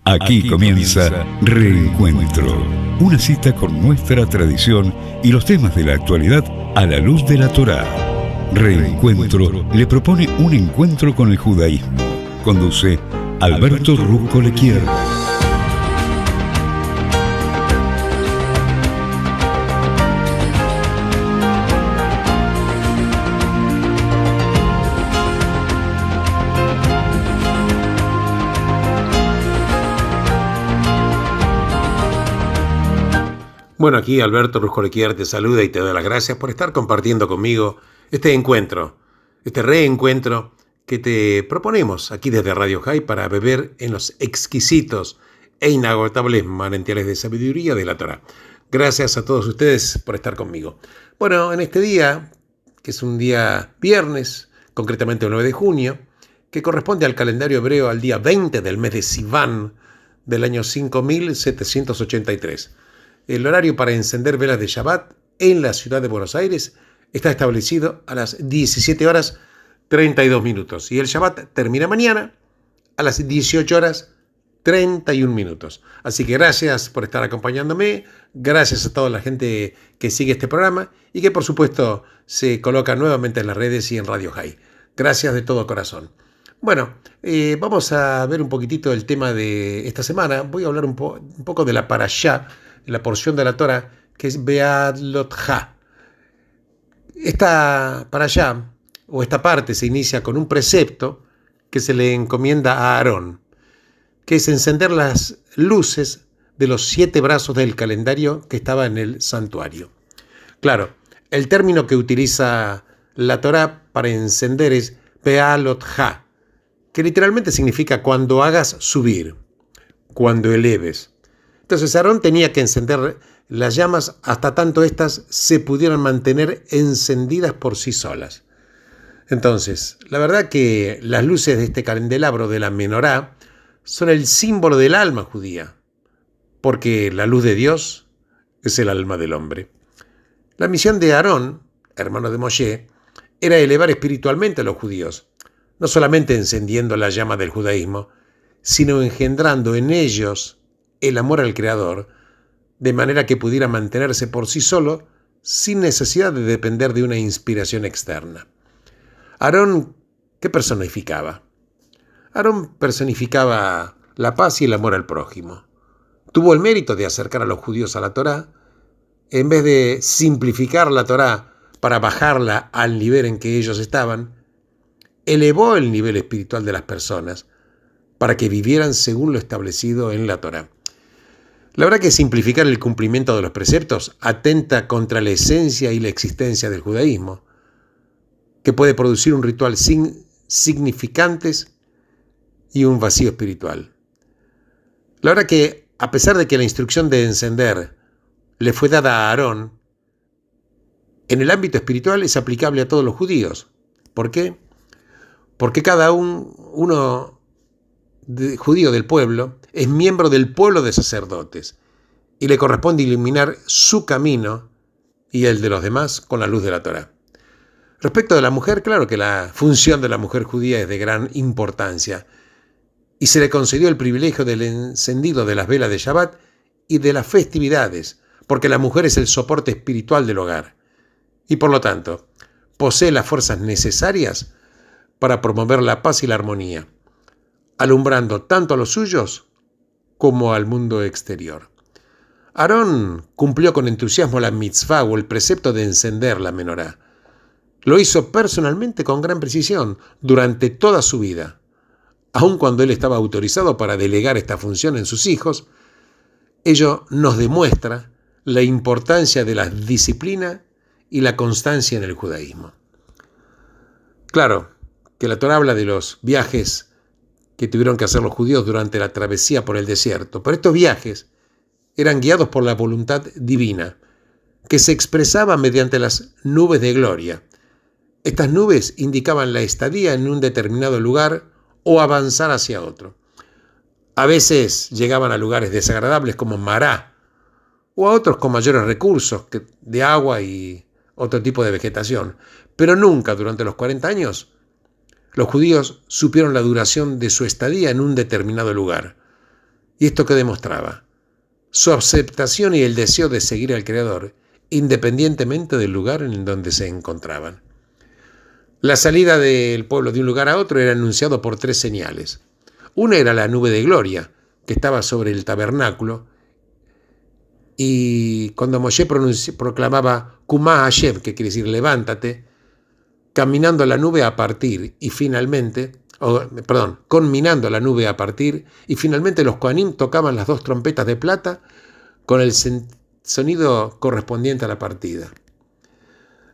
Aquí comienza Reencuentro, una cita con nuestra tradición y los temas de la actualidad a la luz de la Torá. Reencuentro le propone un encuentro con el judaísmo. Conduce Alberto Rusco Lequier. Bueno, aquí Alberto Rusco Lequier te saluda y te doy las gracias por estar compartiendo conmigo este encuentro, este reencuentro que te proponemos aquí desde Radio High para beber en los exquisitos e inagotables manantiales de sabiduría de la Torá. Gracias a todos ustedes por estar conmigo. Bueno, en este día, que es un día viernes, concretamente el 9 de junio, que corresponde al calendario hebreo al día 20 del mes de Sivan del año 5783. El horario para encender velas de Shabbat en la ciudad de Buenos Aires está establecido a las 17 horas 32 minutos y el Shabbat termina mañana a las 18 horas 31 minutos. Así que gracias por estar acompañándome, gracias a toda la gente que sigue este programa y que por supuesto se coloca nuevamente en las redes y en Radio High. Gracias de todo corazón. Bueno, vamos a ver un poquitito el tema de esta semana. Voy a hablar un poco de la parashá, la porción de la Torah que es Be'alotcha. Esta parashá, o esta parte, se inicia con un precepto que se le encomienda a Aarón, que es encender las luces de los 7 brazos del calendario que estaba en el santuario. Claro, el término que utiliza la Torah para encender es Be'alotcha, que literalmente significa cuando hagas subir, cuando eleves. Entonces Aarón tenía que encender las llamas hasta tanto éstas se pudieran mantener encendidas por sí solas. Entonces, la verdad que las luces de este candelabro de la menorá son el símbolo del alma judía, porque la luz de Dios es el alma del hombre. La misión de Aarón, hermano de Moshe, era elevar espiritualmente a los judíos, no solamente encendiendo la llama del judaísmo, sino engendrando en ellos el amor al Creador, de manera que pudiera mantenerse por sí solo sin necesidad de depender de una inspiración externa. Aarón, ¿qué personificaba? Aarón personificaba la paz y el amor al prójimo. Tuvo el mérito de acercar a los judíos a la Torá. En vez de simplificar la Torá para bajarla al nivel en que ellos estaban, elevó el nivel espiritual de las personas para que vivieran según lo establecido en la Torá. La verdad que simplificar el cumplimiento de los preceptos atenta contra la esencia y la existencia del judaísmo, que puede producir un ritual sin significantes y un vacío espiritual. La verdad que, a pesar de que la instrucción de encender le fue dada a Aarón, en el ámbito espiritual es aplicable a todos los judíos. ¿Por qué? Porque cada uno judío del pueblo es miembro del pueblo de sacerdotes y le corresponde iluminar su camino y el de los demás con la luz de la Torá. Respecto de la mujer, claro que la función de la mujer judía es de gran importancia y se le concedió el privilegio del encendido de las velas de Shabbat y de las festividades, porque la mujer es el soporte espiritual del hogar y por lo tanto posee las fuerzas necesarias para promover la paz y la armonía, alumbrando tanto a los suyos como al mundo exterior. Aarón cumplió con entusiasmo la mitzvah o el precepto de encender la menorá. Lo hizo personalmente con gran precisión durante toda su vida. Aun cuando él estaba autorizado para delegar esta función en sus hijos, ello nos demuestra la importancia de la disciplina y la constancia en el judaísmo. Claro que la Torá habla de los viajes que tuvieron que hacer los judíos durante la travesía por el desierto, pero estos viajes eran guiados por la voluntad divina, que se expresaba mediante las nubes de gloria. Estas nubes indicaban la estadía en un determinado lugar o avanzar hacia otro. A veces llegaban a lugares desagradables como Mará, o a otros con mayores recursos de agua y otro tipo de vegetación, pero nunca durante los 40 años los judíos supieron la duración de su estadía en un determinado lugar. ¿Y esto qué demostraba? Su aceptación y el deseo de seguir al Creador, independientemente del lugar en donde se encontraban. La salida del pueblo de un lugar a otro era anunciado por 3 señales. Una era la nube de gloria, que estaba sobre el tabernáculo, y cuando Moshe proclamaba Kumá Hashem, que quiere decir levántate, caminando la nube a partir y finalmente, conminando la nube a partir, y finalmente los Kohanim tocaban las 2 trompetas de plata con el sonido correspondiente a la partida.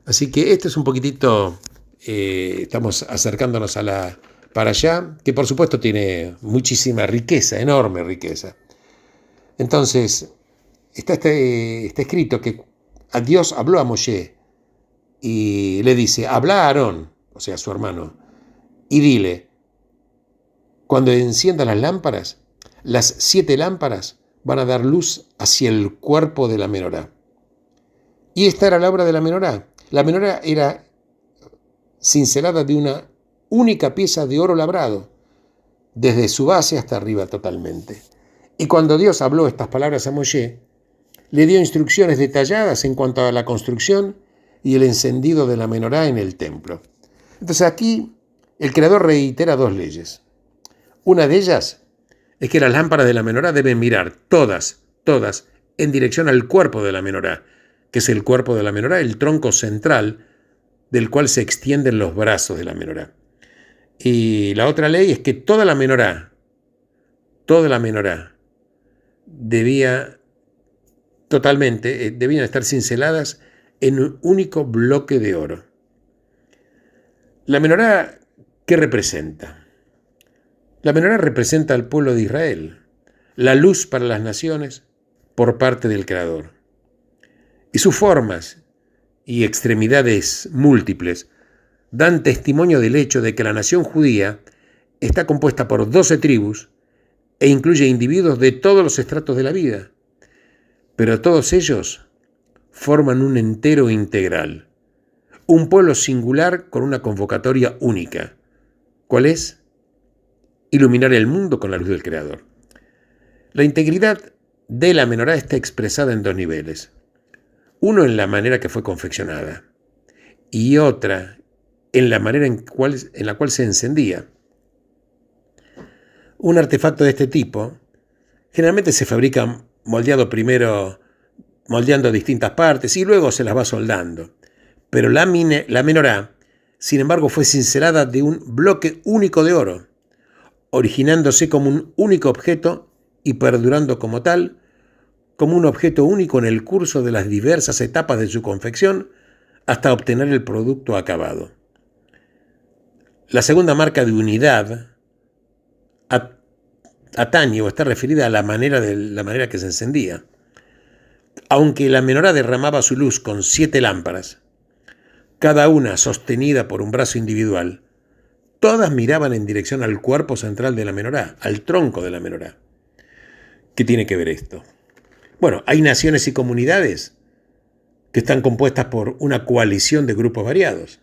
Así que este es un poquitito, estamos acercándonos a la Parashá, que por supuesto tiene muchísima riqueza, enorme riqueza. Entonces, está escrito que Dios habló a Moshe y le dice, habla a Aarón, o sea, a su hermano, y dile, cuando enciendan las lámparas, las 7 lámparas van a dar luz hacia el cuerpo de la menorá. Y esta era la obra de la menorá. La menorá era cincelada de una única pieza de oro labrado, desde su base hasta arriba totalmente. Y cuando Dios habló estas palabras a Moshe, le dio instrucciones detalladas en cuanto a la construcción y el encendido de la menorá en el templo. Entonces aquí el Creador reitera 2 leyes. Una de ellas es que las lámparas de la menorá deben mirar todas, en dirección al cuerpo de la menorá, que es el cuerpo de la menorá, el tronco central del cual se extienden los brazos de la menorá. Y la otra ley es que toda la menorá debían estar cinceladas en un único bloque de oro. La menorá, ¿qué representa? La menorá representa al pueblo de Israel, la luz para las naciones por parte del Creador. Y sus formas y extremidades múltiples dan testimonio del hecho de que la nación judía está compuesta por 12 tribus e incluye individuos de todos los estratos de la vida, pero todos ellos forman un entero integral, un pueblo singular con una convocatoria única. ¿Cuál es? Iluminar el mundo con la luz del Creador. La integridad de la menorá está expresada en 2 niveles. Uno en la manera que fue confeccionada y otra en la manera en la cual se encendía. Un artefacto de este tipo generalmente se fabrica moldeando distintas partes y luego se las va soldando. Pero la menorá, sin embargo, fue cincelada de un bloque único de oro, originándose como un único objeto y perdurando como tal, como un objeto único en el curso de las diversas etapas de su confección hasta obtener el producto acabado. La segunda marca de unidad atañe o está referida a la manera que se encendía. Aunque la menorá derramaba su luz con 7 lámparas, cada una sostenida por un brazo individual, todas miraban en dirección al cuerpo central de la menorá, al tronco de la menorá. ¿Qué tiene que ver esto? Bueno, hay naciones y comunidades que están compuestas por una coalición de grupos variados.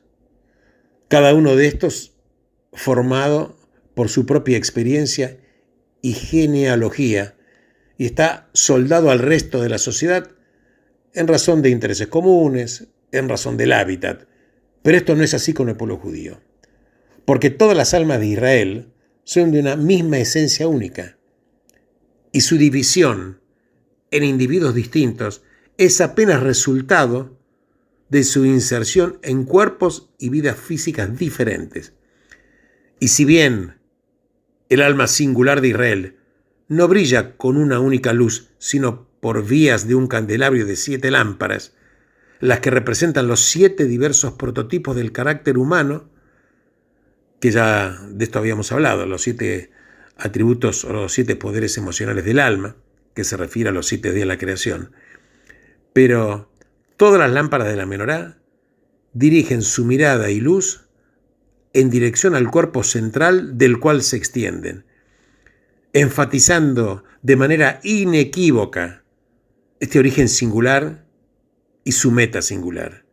Cada uno de estos formado por su propia experiencia y genealogía y está soldado al resto de la sociedad en razón de intereses comunes, en razón del hábitat. Pero esto no es así con el pueblo judío, porque todas las almas de Israel son de una misma esencia única y su división en individuos distintos es apenas resultado de su inserción en cuerpos y vidas físicas diferentes. Y si bien el alma singular de Israel no brilla con una única luz, sino por vías de un candelabro de 7 lámparas, las que representan los 7 diversos prototipos del carácter humano, que ya de esto habíamos hablado, los 7 atributos o los 7 poderes emocionales del alma, que se refiere a los 7 días de la creación. Pero todas las lámparas de la menorá dirigen su mirada y luz en dirección al cuerpo central del cual se extienden, enfatizando de manera inequívoca este origen singular y su meta singular.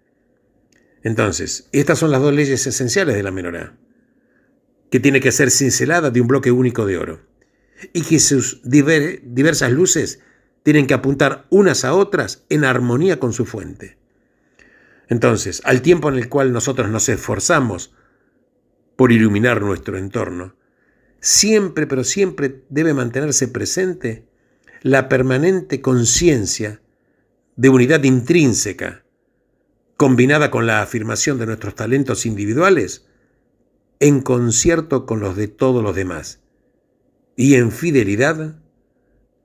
Entonces, estas son las 2 leyes esenciales de la menorá, que tiene que ser cincelada de un bloque único de oro. y que sus diversas luces tienen que apuntar unas a otras en armonía con su fuente. Entonces, al tiempo en el cual nosotros nos esforzamos por iluminar nuestro entorno, siempre, pero siempre debe mantenerse presente la permanente conciencia de unidad intrínseca, combinada con la afirmación de nuestros talentos individuales, en concierto con los de todos los demás, y en fidelidad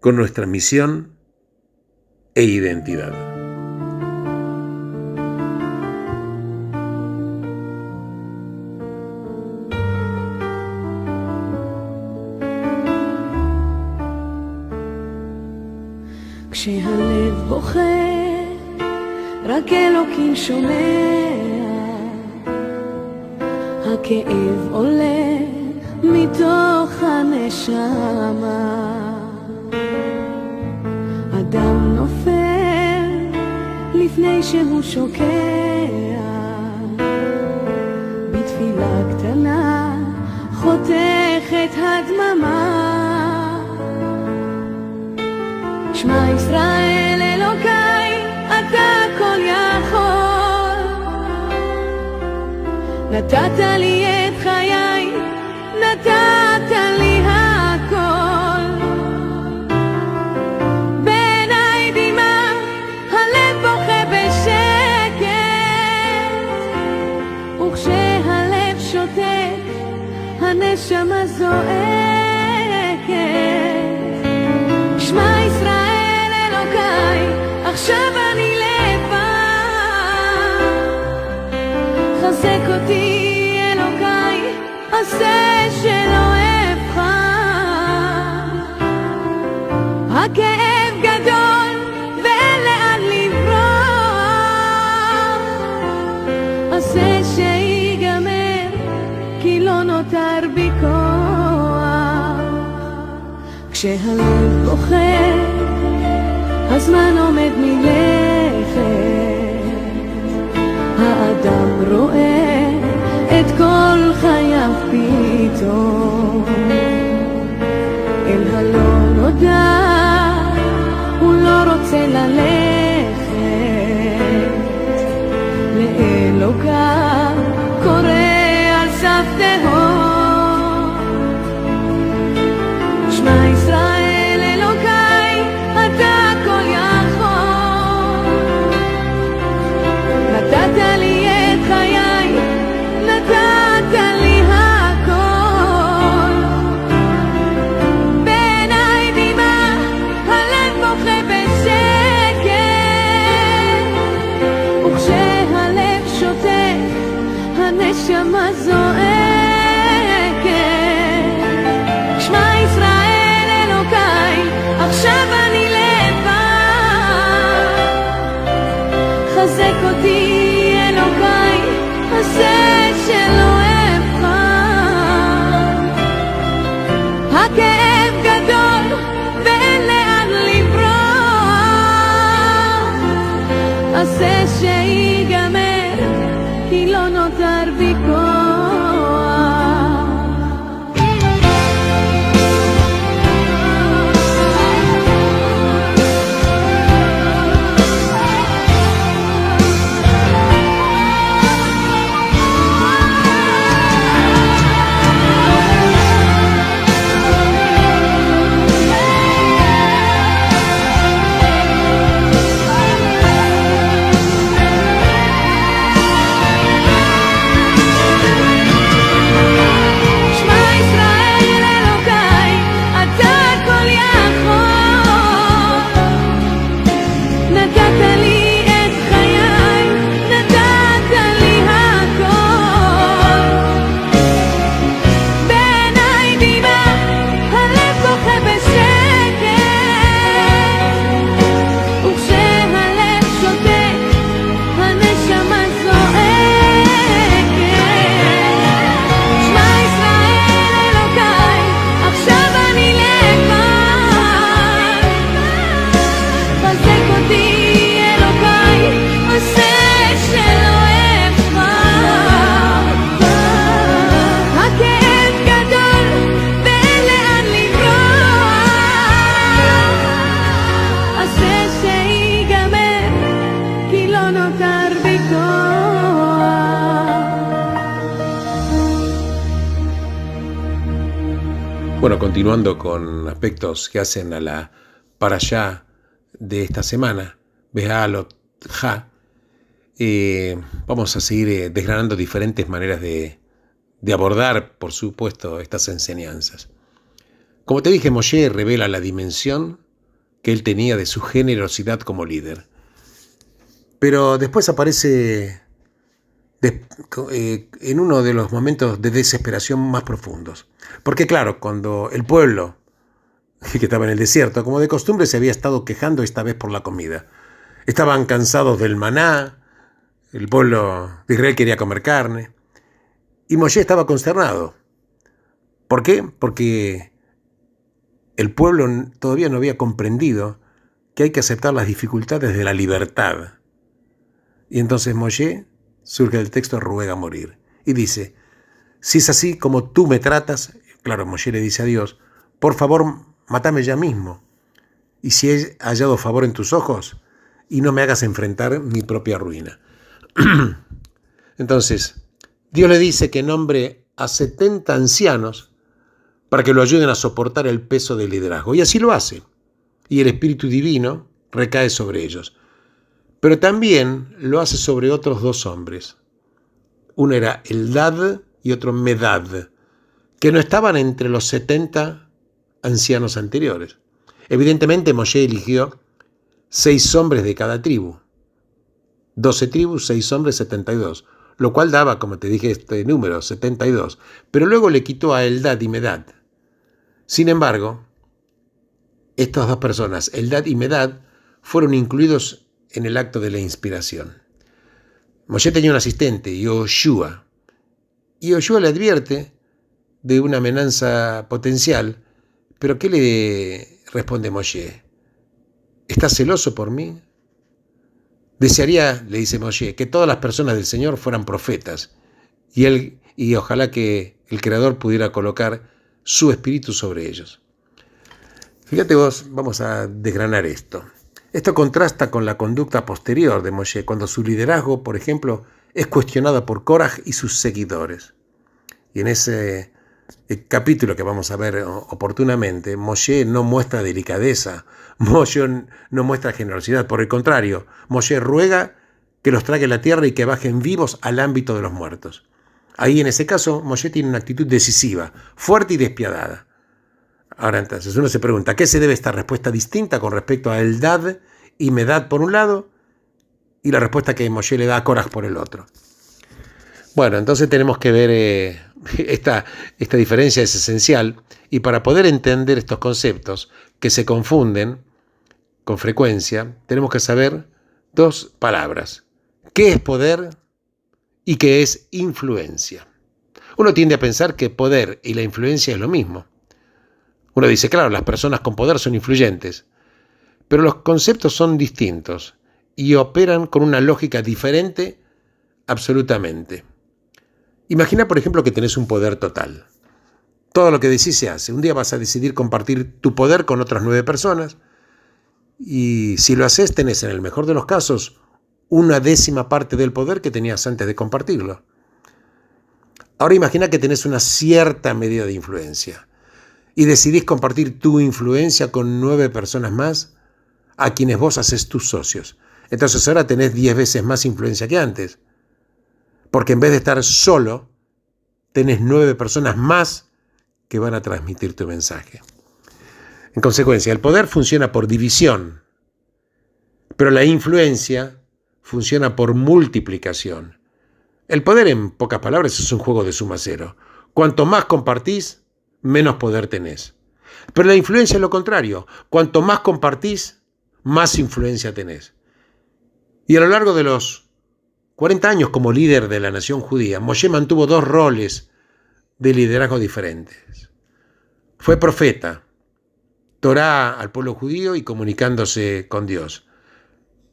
con nuestra misión e identidad. כשהלב בוכה, רק אלוקים שומע, הכאב עולה מתוך הנשמה, אדם נופל לפני שהוא שוקע, בתפילה קטנה חותכת הדממה, שמע ישראל אלוקיי, אתה כל יכול, נתת לי את חיי, נתת לי הכל, בעיניי דמעה, הלב בוכה בשקט, וכשהלב שותק, הנשמה זועקת. שמע ישראל אלוקיי, עכשיו אני לבד, חזק אותי אלוקיי, עשה שלא אבחר, הכאב גדול ואין לאן לברוח, עשה שיגמר כי לא נותר בי כוח, כשהלב בוכה הזמן עומד מלכת, האדם רואה את כל חייו פתאום, אל הלא נודע הוא לא רוצה ללכת, לאלוקיו קורא על סף תהום. שמע ישראל אלוקיי, אתה כל יכול, נתת לי את חיי, נתת לי הכל, בעיניי דמעה, הלב בוכה בשקט, וכשהלב שותק, הנשמה זועקת. שמע ישראל אלוקיי, עכשיו אני לבד, חזק אותי אלוקיי, עשה שלא אבחר, הכאב גדול ואין לאן לברוח, עשה שיגמר כי לא נותר בי כוח. continuando con aspectos que hacen a la parashá de esta semana, Behalot Ha, vamos a seguir desgranando diferentes maneras de abordar, por supuesto, estas enseñanzas. Como te dije, Moshe revela la dimensión que él tenía de su generosidad como líder. Pero después aparece en uno de los momentos de desesperación más profundos. Porque claro, cuando el pueblo que estaba en el desierto, como de costumbre, se había estado quejando esta vez por la comida. Estaban cansados del maná, el pueblo de Israel quería comer carne, y Moshe estaba consternado. ¿Por qué? Porque el pueblo todavía no había comprendido que hay que aceptar las dificultades de la libertad. Y entonces Moshe, surge del texto, ruega morir. Y dice, si es así como tú me tratas, claro, Moshe le dice a Dios, por favor, mátame ya mismo. Y si he hallado favor en tus ojos, y no me hagas enfrentar mi propia ruina. Entonces, Dios le dice que nombre a 70 ancianos para que lo ayuden a soportar el peso del liderazgo. Y así lo hace. Y el Espíritu Divino recae sobre ellos. Pero también lo hace sobre otros 2 hombres. Uno era Eldad y otro Medad, que no estaban entre los 70 ancianos anteriores. Evidentemente Moshe eligió 6 hombres de cada tribu. 12 tribus, 6 hombres, 72. Lo cual daba, como te dije, este número, 72. Pero luego le quitó a Eldad y Medad. Sin embargo, estas 2 personas, Eldad y Medad, fueron incluidos en el acto de la inspiración. Moshe tenía un asistente, Yoshua. Y Yoshua le advierte de una amenaza potencial. ¿Pero qué le responde Moshe? ¿Estás celoso por mí? Desearía, le dice Moshe, que todas las personas del Señor fueran profetas. Y ojalá que el Creador pudiera colocar su espíritu sobre ellos. Fíjate vos, vamos a desgranar esto. Esto contrasta con la conducta posterior de Moshe, cuando su liderazgo, por ejemplo, es cuestionado por Koraj y sus seguidores. Y en ese capítulo que vamos a ver oportunamente, Moshe no muestra delicadeza, Moshe no muestra generosidad, por el contrario, Moshe ruega que los trague la tierra y que bajen vivos al ámbito de los muertos. Ahí en ese caso, Moshe tiene una actitud decisiva, fuerte y despiadada. Ahora entonces uno se pregunta, ¿a qué se debe esta respuesta distinta con respecto a Eldad y Medad por un lado y la respuesta que Moshe le da a Koraj por el otro? Bueno, entonces tenemos que ver esta diferencia es esencial, y para poder entender estos conceptos que se confunden con frecuencia, tenemos que saber 2 palabras. ¿Qué es poder y qué es influencia? Uno tiende a pensar que poder y la influencia es lo mismo. Uno dice, claro, las personas con poder son influyentes, pero los conceptos son distintos y operan con una lógica diferente absolutamente. Imagina, por ejemplo, que tenés un poder total. Todo lo que decís se hace. Un día vas a decidir compartir tu poder con otras 9 personas y si lo haces tenés, en el mejor de los casos, 1/10 parte del poder que tenías antes de compartirlo. Ahora imagina que tenés una cierta medida de influencia y decidís compartir tu influencia con 9 personas más a quienes vos haces tus socios. Entonces ahora tenés 10 veces más influencia que antes. Porque en vez de estar solo, tenés 9 personas más que van a transmitir tu mensaje. En consecuencia, el poder funciona por división, pero la influencia funciona por multiplicación. El poder, en pocas palabras, es un juego de suma cero. Cuanto más compartís, menos poder tenés. Pero la influencia es lo contrario. Cuanto más compartís, más influencia tenés. Y a lo largo de los 40 años como líder de la nación judía, Moshe mantuvo 2 roles de liderazgo diferentes. Fue profeta, Torá al pueblo judío y comunicándose con Dios.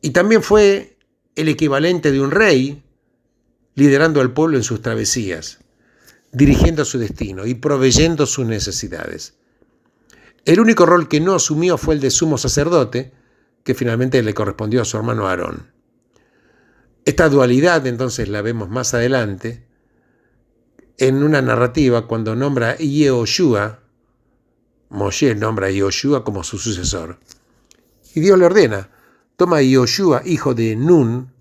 Y también fue el equivalente de un rey, liderando al pueblo en sus travesías, dirigiendo su destino y proveyendo sus necesidades. El único rol que no asumió fue el de sumo sacerdote, que finalmente le correspondió a su hermano Aarón. Esta dualidad entonces la vemos más adelante en una narrativa cuando nombra a Yehoshua Moshe nombra a Yoshua como su sucesor. Y Dios le ordena, toma a Yoshua, hijo de Nun,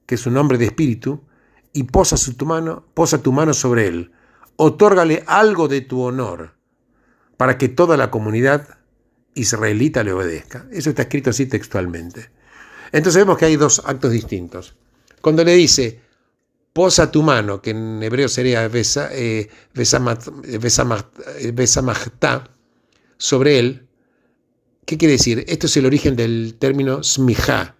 que es un hombre de espíritu, y posa tu mano sobre él. Otórgale algo de tu honor, para que toda la comunidad israelita le obedezca. Eso está escrito así textualmente. Entonces vemos que hay dos actos distintos. Cuando le dice, posa tu mano, que en hebreo sería besamachta, sobre él, ¿qué quiere decir? Esto es el origen del término smijá,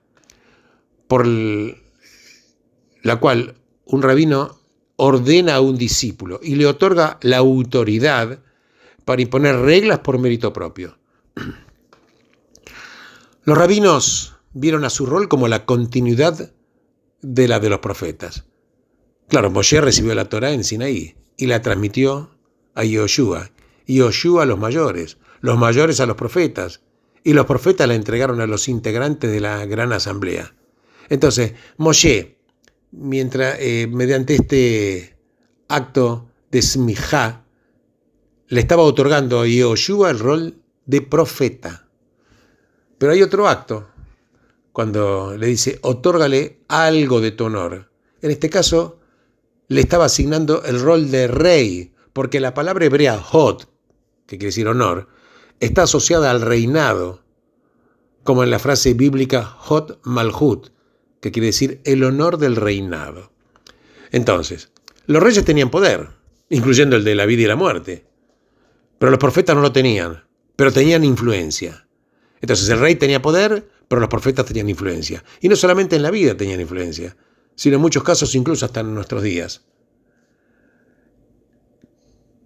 por la cual un rabino ordena a un discípulo y le otorga la autoridad para imponer reglas por mérito propio. Los rabinos vieron a su rol como la continuidad de la de los profetas. Claro, Moshe recibió la Torá en Sinaí y la transmitió a Yoshua, y Yoshua a los mayores a los profetas, y los profetas la entregaron a los integrantes de la gran asamblea. Entonces, Moshe, mediante este acto de smijá, le estaba otorgando a Yoshua el rol de profeta. Pero hay otro acto, cuando le dice, otórgale algo de tu honor. En este caso, le estaba asignando el rol de rey, porque la palabra hebrea hod, que quiere decir honor, está asociada al reinado, como en la frase bíblica hod malhut, que quiere decir el honor del reinado. Entonces, los reyes tenían poder, incluyendo el de la vida y la muerte, pero los profetas no lo tenían, pero tenían influencia. Entonces el rey tenía poder, pero los profetas tenían influencia. Y no solamente en la vida tenían influencia, sino en muchos casos incluso hasta en nuestros días.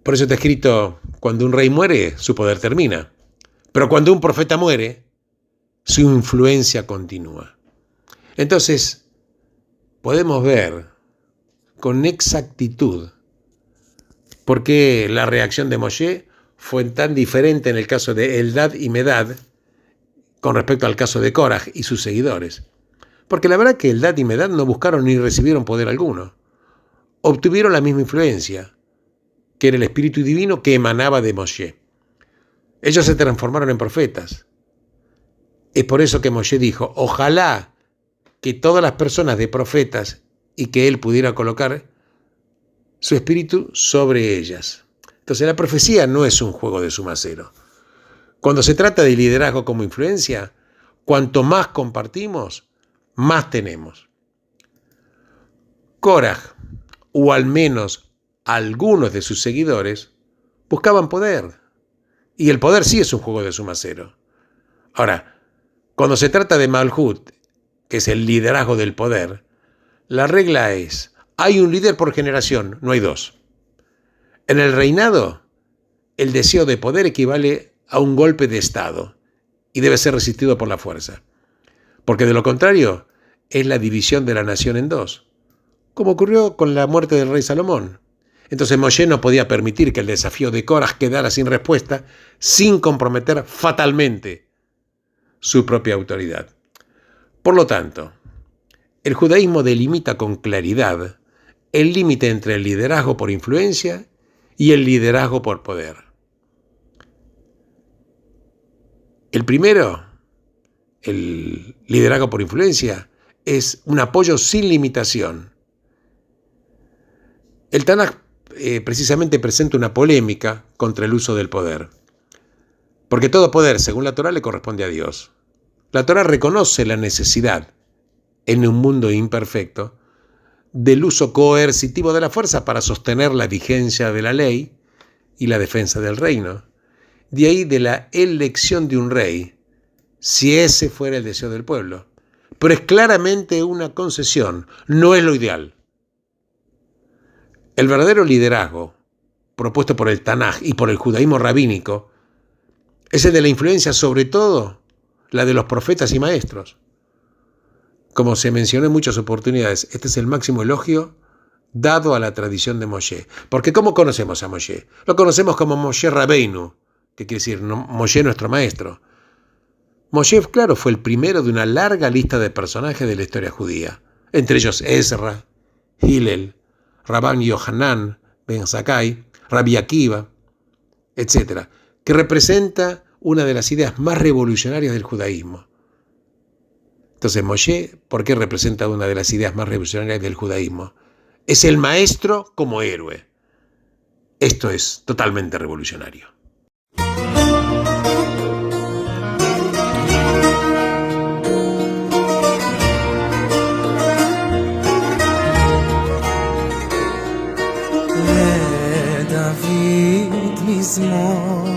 Por eso está escrito, cuando un rey muere, su poder termina. Pero cuando un profeta muere, su influencia continúa. Entonces, podemos ver con exactitud por qué la reacción de Moshe fue tan diferente en el caso de Eldad y Medad con respecto al caso de Koraj y sus seguidores. Porque la verdad que Eldad y Medad no buscaron ni recibieron poder alguno. Obtuvieron la misma influencia, que era el espíritu divino que emanaba de Moshe. Ellos se transformaron en profetas. Es por eso que Moshe dijo, ojalá que todas las personas de profetas y que él pudiera colocar su espíritu sobre ellas. Entonces la profecía no es un juego de suma cero. Cuando se trata de liderazgo como influencia, cuanto más compartimos, más tenemos. Koraj, o al menos algunos de sus seguidores, buscaban poder. Y el poder sí es un juego de suma cero. Ahora, cuando se trata de Malhut, que es el liderazgo del poder, la regla es, hay un líder por generación, no hay dos. En el reinado, el deseo de poder equivale a un golpe de Estado y debe ser resistido por la fuerza. Porque de lo contrario, es la división de la nación en dos, como ocurrió con la muerte del rey Salomón. Entonces Moshe no podía permitir que el desafío de Koraj quedara sin respuesta, sin comprometer fatalmente su propia autoridad. Por lo tanto, el judaísmo delimita con claridad el límite entre el liderazgo por influencia y el liderazgo por poder. El primero, el liderazgo por influencia, es un apoyo sin limitación. El Tanaj precisamente presenta una polémica contra el uso del poder, porque todo poder, según la Torá, le corresponde a Dios. La Torá reconoce la necesidad, en un mundo imperfecto, del uso coercitivo de la fuerza para sostener la vigencia de la ley y la defensa del reino. De ahí de la elección de un rey, si ese fuera el deseo del pueblo. Pero es claramente una concesión, no es lo ideal. El verdadero liderazgo, propuesto por el Tanaj y por el judaísmo rabínico, es el de la influencia, sobre todo la de los profetas y maestros. Como se mencionó en muchas oportunidades, este es el máximo elogio dado a la tradición de Moshe. Porque ¿cómo conocemos a Moshe? Lo conocemos como Moshe Rabbeinu, que quiere decir Moshe nuestro maestro. Moshe, claro, fue el primero de una larga lista de personajes de la historia judía, entre ellos Ezra, Hillel, Rabban Yohanan, Ben Zakkai, Rabbi Akiva, etc., que representa una de las ideas más revolucionarias del judaísmo. Entonces, Moshe, ¿por qué representa una de las ideas más revolucionarias del judaísmo? Es el maestro como héroe. Esto es totalmente revolucionario. לדוד מזמור,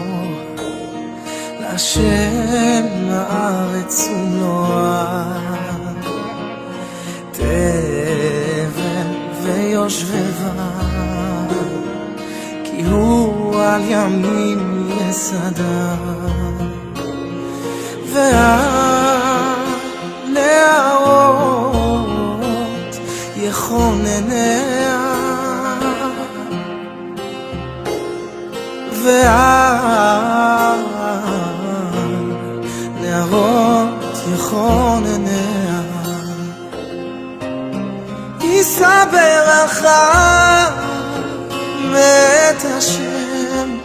להשם הארץ ומלואה, תבל ויושבבה, כי הוא על ימין יסדה, והנערות יכונניה, והנערות יכונניה, יישא ברכה מאת השם,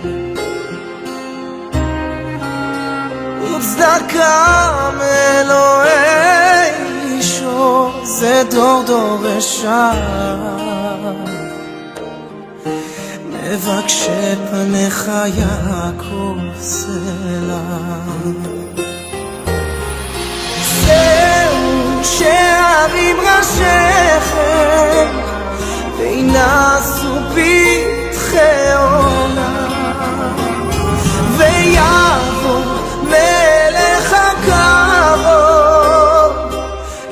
וצדקה מאלוהי אישו, זה דור דורשה, מבקשי פניך יעקב סלע. זהו שערים ראשיכם וינשאו פתחי עולם, ויבוא מלך הכבוד.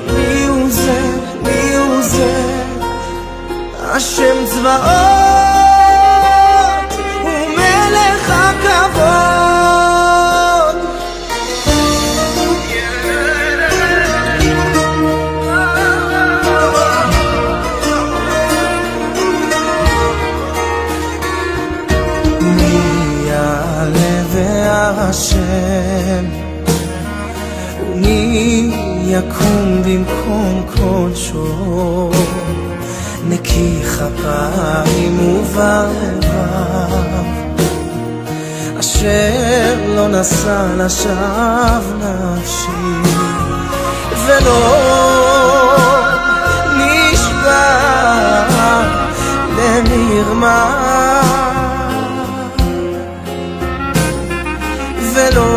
מי הוא זה, מי הוא זה? השם צבאות ומלך הכבוד. השם ומי יקום במקום קודשו, נקי כפיים ובר לבב, אשר לא נשא לשווא נפשי ולא נשבע למרמה, ולא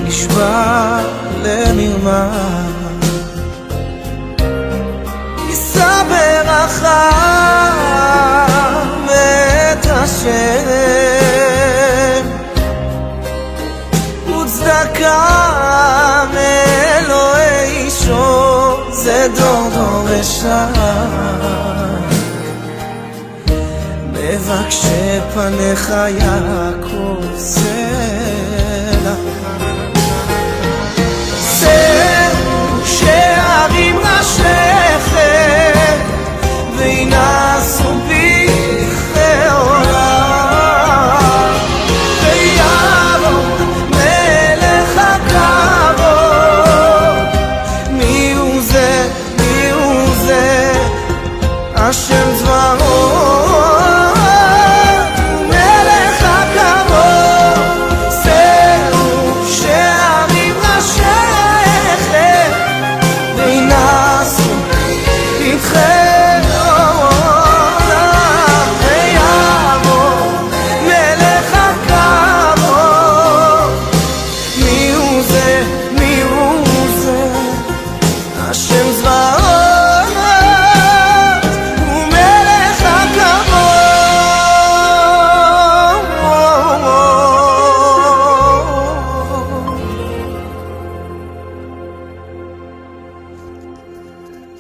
נשבע למרמה. יישא ברכה מאת השם, וצדקה מאלוהי אישו, זה דור דורשה, מבקשי פניך יעקב סלע. זהו שערים ראשיכם וינשאו פתחי עולם, ויבוא מלך הכבוד. מי הוא זה, מי הוא זה? השם צבאות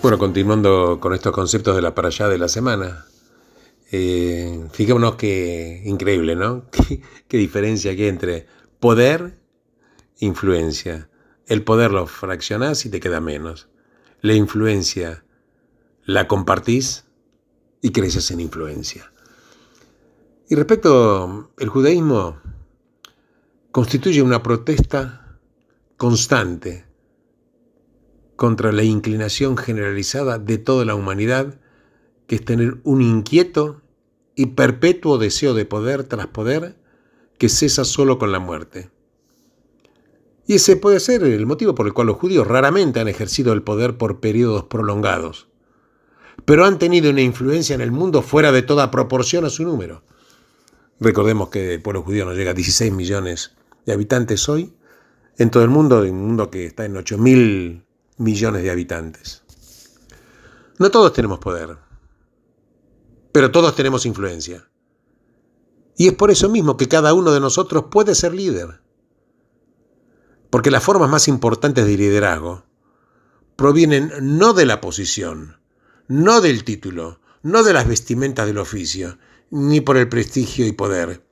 Bueno, continuando con estos conceptos de la parashá de la semana, fijémonos que increíble, ¿no? ¿Qué diferencia que hay entre poder e influencia? El poder lo fraccionás y te queda menos. La influencia la compartís y creces en influencia. Y respecto al judaísmo, constituye una protesta constante contra la inclinación generalizada de toda la humanidad, que es tener un inquieto y perpetuo deseo de poder tras poder que cesa solo con la muerte. Y ese puede ser el motivo por el cual los judíos raramente han ejercido el poder por periodos prolongados, pero han tenido una influencia en el mundo fuera de toda proporción a su número. Recordemos que el pueblo judío no llega a 16 millones de habitantes hoy en todo el mundo, en un mundo que está en 8.000 millones de habitantes. No todos tenemos poder, pero todos tenemos influencia. Y es por eso mismo que cada uno de nosotros puede ser líder. Porque las formas más importantes de liderazgo provienen no de la posición, no del título, no de las vestimentas del oficio, ni por el prestigio y poder,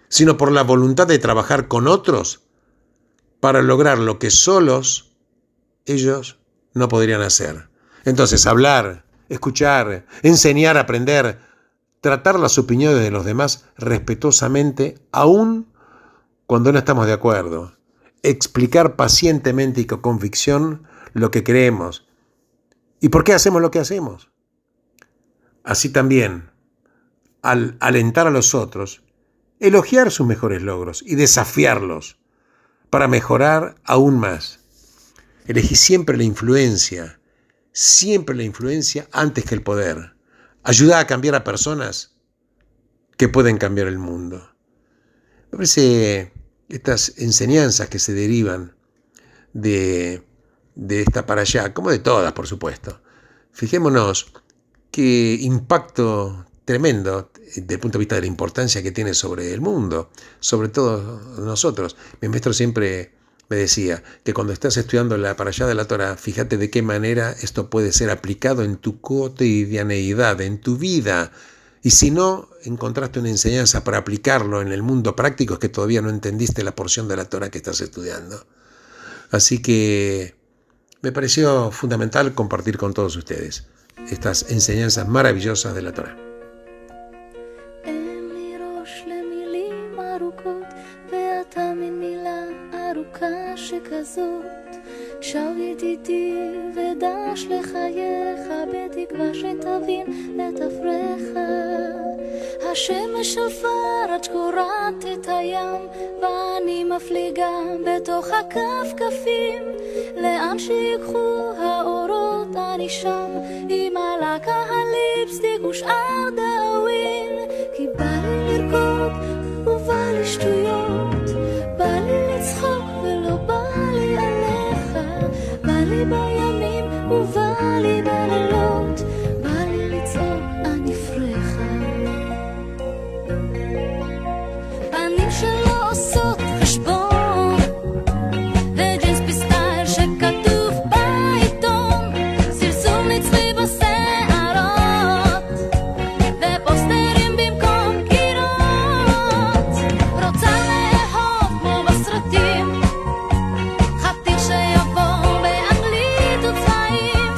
sino por la voluntad de trabajar con otros para lograr lo que solos ellos no podrían hacer. Entonces, hablar, escuchar, enseñar, aprender, tratar las opiniones de los demás respetuosamente, aun cuando no estamos de acuerdo, explicar pacientemente y con convicción lo que creemos y por qué hacemos lo que hacemos. Así también, al alentar a los otros, elogiar sus mejores logros y desafiarlos para mejorar aún más. Elegí siempre la influencia antes que el poder. Ayuda a cambiar a personas que pueden cambiar el mundo. Me parece estas enseñanzas que se derivan de esta parashá, como de todas, por supuesto. Fijémonos qué impacto tremendo desde el punto de vista de la importancia que tiene sobre el mundo, sobre todos nosotros. Mi maestro siempre me decía que cuando estás estudiando la parashá de la Torá, fíjate de qué manera esto puede ser aplicado en tu cotidianeidad, en tu vida. Y si no encontraste una enseñanza para aplicarlo en el mundo práctico, es que todavía no entendiste la porción de la Torá que estás estudiando. Así que me pareció fundamental compartir con todos ustedes estas enseñanzas maravillosas de la Torá. שב ידידי ודש לחייך בתקווה שתבין את אפריך השמש שפר עד שקורעת את הים ואני מפליגה בתוך הכפכפים לאן שיקחו האורות אני שם עם הלקה הליפסטיק ושאר דאווין כי בא לי לרקוד ובא לי שטויות בא לי לצחוק ולא בא לי עליך בא לי בימים ובא לי בלילות בא לי לצעוק אני פרחה פנים שלא עושות חשבון וג'ינס בסטייל שכתוב בעיתון סלסול נצחי בשערות ופוסטרים במקום קירות רוצה לאהוב כמו בסרטים חתיך שיבוא באנגלית וצבעים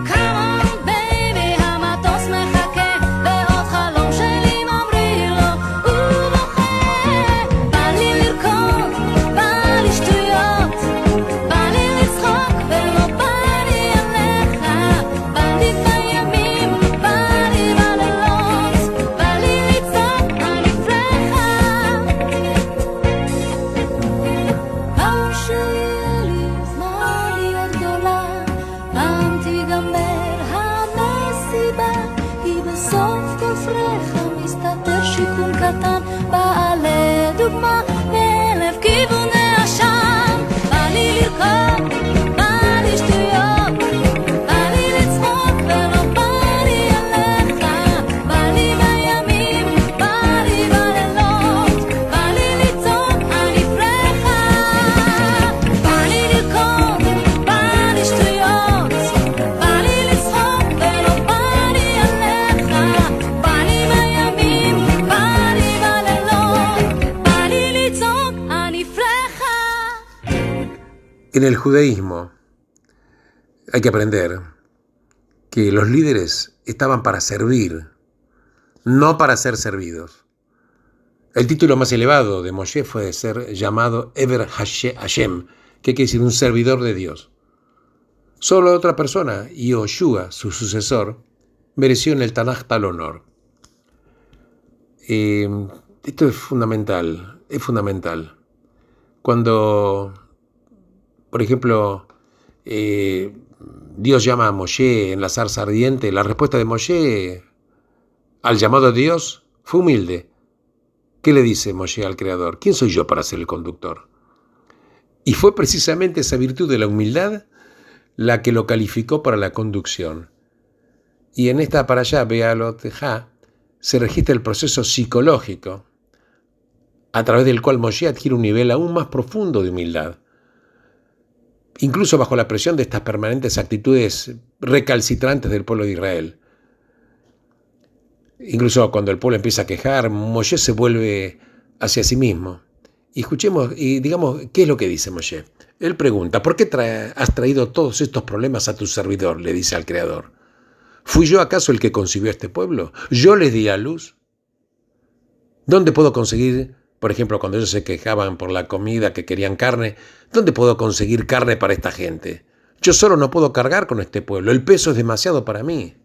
Come on baby המטוס מחכה ועוד חלום שלי ממריא לו ובוכה בא לי לרקוד, בא לי שטויות בא לי לצחוק ולא בא לי עליך בא לי בימים, בא לי בלילות בא לי לצעוק אני פרחה פעם שיהיה לי זמן להיות גדולה פעם תיגמר המסיבה כי בסוף כל פרחה מסתתר שיקול קטן בא לדוגמה מאלף כיווני עשן בא לי לרקוד, בא לי שטויות בא לי לצחוק ולא בא לי עליך בא לי בימים, בא לי בלילות בא לי לצעוק אני פרחה בא לי לרקוד, בא לי שטויות בא לי לצחוק ולא בא לי עליך בא לי בימים, בא לי בלילות בא לי לצעוק אני פרחה En el judaísmo hay que aprender que los líderes estaban para servir, no para ser servidos. El título más elevado de Moshe fue ser llamado Ever Hashem, que quiere decir un servidor de Dios. Solo otra persona, Yoshua, su sucesor, mereció en el Tanaj tal honor. Esto es fundamental, es fundamental. Cuando, por ejemplo, Dios llama a Moshe en la zarza ardiente, la respuesta de Moshe al llamado de Dios fue humilde. ¿Qué le dice Moshe al Creador? ¿Quién soy yo para ser el conductor? Y fue precisamente esa virtud de la humildad la que lo calificó para la conducción. Y en esta parashá, Be'alot Ha, se registra el proceso psicológico a través del cual Moshe adquiere un nivel aún más profundo de humildad. Incluso bajo la presión de estas permanentes actitudes recalcitrantes del pueblo de Israel. Incluso cuando el pueblo empieza a quejar, Moshe se vuelve hacia sí mismo. Y escuchemos, y digamos, ¿qué es lo que dice Moshe? Él pregunta, ¿por qué has traído todos estos problemas a tu servidor? Le dice al Creador. ¿Fui yo acaso el que concibió a este pueblo? ¿Yo les di a luz? ¿Dónde puedo conseguir, por ejemplo, cuando ellos se quejaban por la comida, que querían carne, ¿dónde puedo conseguir carne para esta gente? Yo solo no puedo cargar con este pueblo, el peso es demasiado para mí.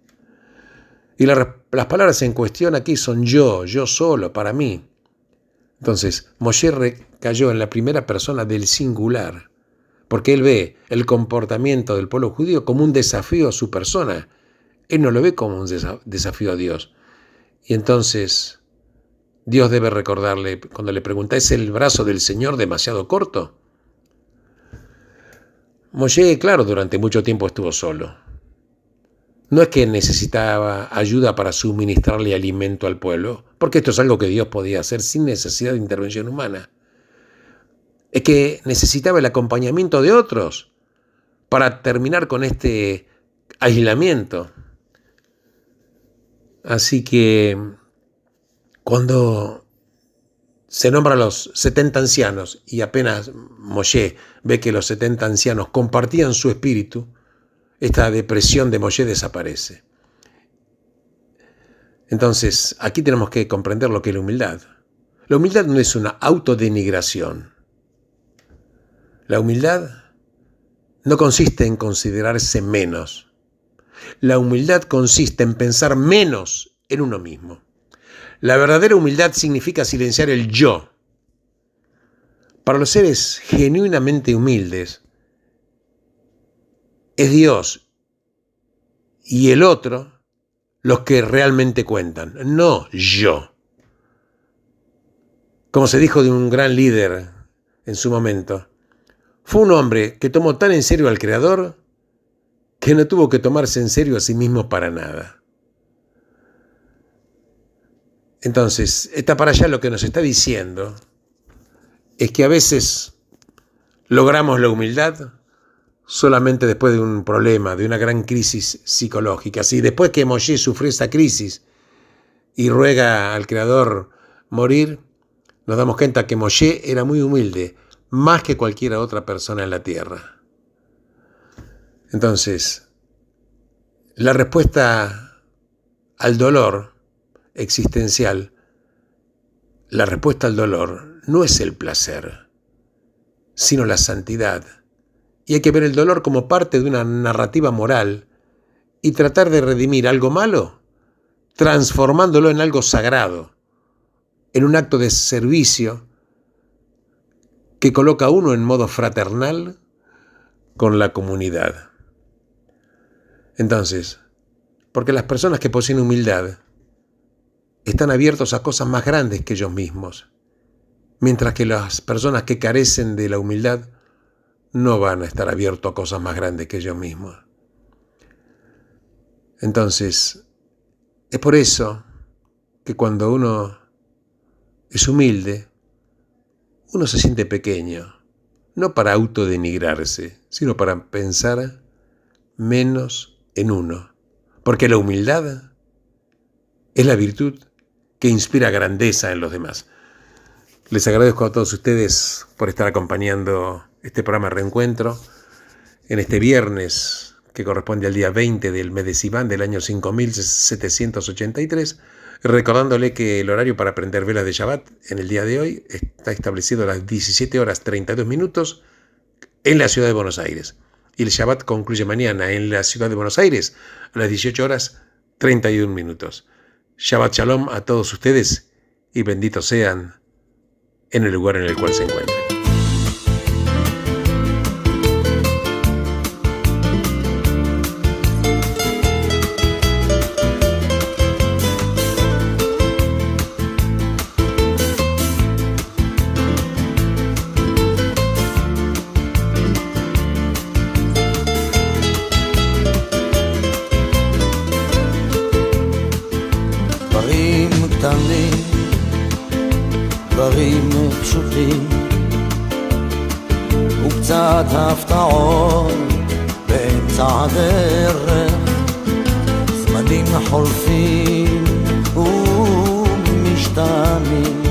Y las palabras en cuestión aquí son yo solo, para mí. Entonces, Moshe recayó en la primera persona del singular, porque él ve el comportamiento del pueblo judío como un desafío a su persona. Él no lo ve como un desafío a Dios. Y entonces, Dios debe recordarle, cuando le pregunta, ¿es el brazo del Señor demasiado corto? Moshe, claro, durante mucho tiempo estuvo solo. No es que necesitaba ayuda para suministrarle alimento al pueblo, porque esto es algo que Dios podía hacer sin necesidad de intervención humana. Es que necesitaba el acompañamiento de otros para terminar con este aislamiento. Así que cuando se nombran los 70 ancianos y apenas Moshe ve que los 70 ancianos compartían su espíritu, esta depresión de Moshe desaparece. Entonces, aquí tenemos que comprender lo que es la humildad. La humildad no es una autodenigración. La humildad no consiste en considerarse menos. La humildad consiste en pensar menos en uno mismo. La verdadera humildad significa silenciar el yo. Para los seres genuinamente humildes, es Dios y el otro los que realmente cuentan, no yo. Como se dijo de un gran líder en su momento, fue un hombre que tomó tan en serio al Creador que no tuvo que tomarse en serio a sí mismo para nada. Entonces, esta parashá lo que nos está diciendo es que a veces logramos la humildad solamente después de un problema, de una gran crisis psicológica. Así, después que Moshe sufrió esta crisis y ruega al Creador morir, nos damos cuenta que Moshe era muy humilde, más que cualquier otra persona en la tierra. Entonces, la respuesta al dolor existencial, la respuesta al dolor no es el placer, sino la santidad. Y hay que ver el dolor como parte de una narrativa moral y tratar de redimir algo malo, transformándolo en algo sagrado, en un acto de servicio que coloca a uno en modo fraternal con la comunidad. Entonces, porque las personas que poseen humildad están abiertos a cosas más grandes que ellos mismos, mientras que las personas que carecen de la humildad no van a estar abiertos a cosas más grandes que ellos mismos. Entonces, es por eso que cuando uno es humilde, uno se siente pequeño, no para autodenigrarse, sino para pensar menos en uno. Porque la humildad es la virtud que inspira grandeza en los demás. Les agradezco a todos ustedes por estar acompañando este programa Reencuentro en este viernes que corresponde al día 20 del mes de Sivan del año 5783, recordándole que el horario para prender velas de Shabbat en el día de hoy está establecido a las 17 horas 32 minutos en la ciudad de Buenos Aires. Y el Shabbat concluye mañana en la ciudad de Buenos Aires a las 18 horas 31 minutos. Shabbat Shalom a todos ustedes y benditos sean en el lugar en el cual se encuentren. דברים פשוטים וקצת הפתעות באמצע הדרך, זמנים חולפים ומשתנים.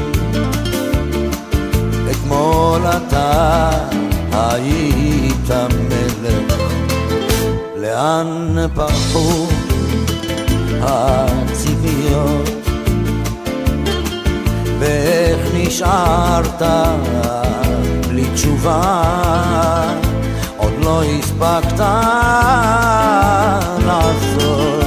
אתמול אתה היית מלך, לאן פרחו הציפיות ואיך נשארת בלי תשובה, עוד לא הספקת לעשות.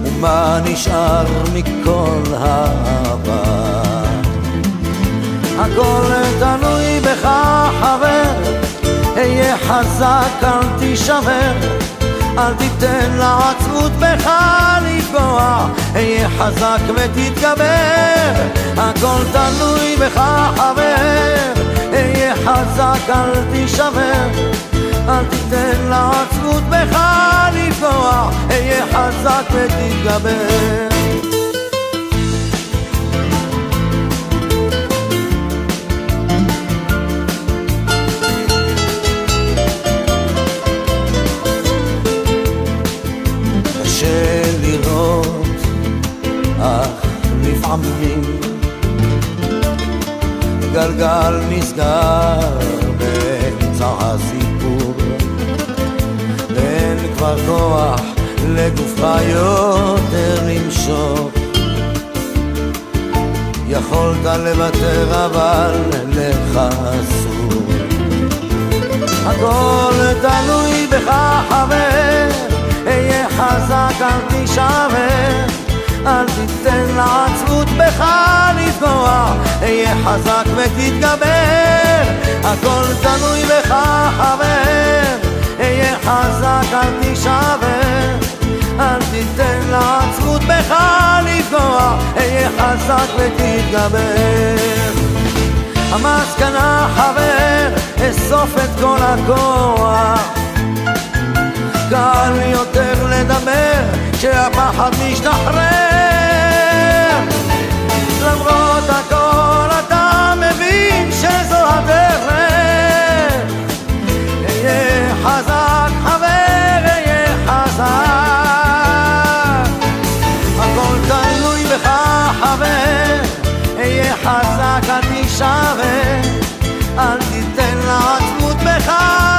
ומה נשאר מכל העבר? הכל תלוי בך חבר, היה חזק אל תישבר, אל תיתן לעצמות בך לפגוע, היה חזק ותתגבר. הכל תלוי בך חבר, היה חזק אל תישבר, אל תיתן לעצמות בך לפגוע, היה חזק ותתגבר. לפעמים גלגל נסגר באמצע הסיפור, ואין כבר כוח לגופך יותר למשוך. יכולת לוותר אבל לך אסור. הכל תלוי בך חבר, היה חזק אל תישבר, אל תיתן לעצמות בך לפגוע, היה חזק ותתגבר. הכל תלוי בך חבר, היה חזק אל תישבר, אל תיתן לעצמות בך לפגוע, היה חזק ותתגבר. המסקנה חבר, אסוף את כל הכוח, קל יותר לדבר כשהפחד משתחרר. למרות הכל אתה מבין שזו הדרך, היה חזק חבר, היה חזק. הכל תלוי בך חבר, היה חזק אל תישבר, אל תיתן לעצמות בך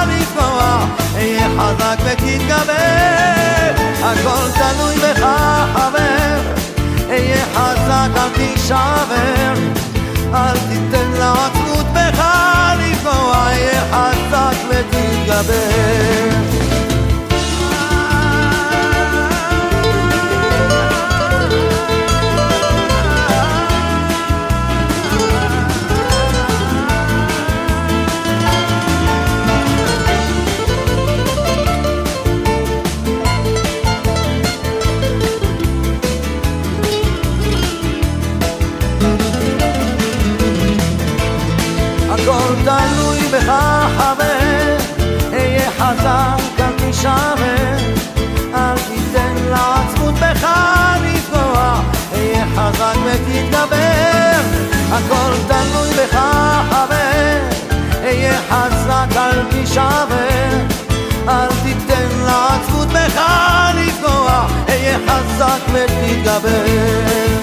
לפגוע, היה חזק ותתגבר. הכל תלוי בך חבר, היה חזק אל תישבר, אל תיתן לעצמות בך לפגוע, היה חזק ותתגבר. הכל תלוי בך חבר, היה חזק אל תישבר, אל תיתן לעצמות בך לפגוע, היה חזק ותתגבר. הכל תלוי בך חבר, היה חזק אל תישבר, אל תיתן לעצמות בך לפגוע, היה חזק ותתגבר.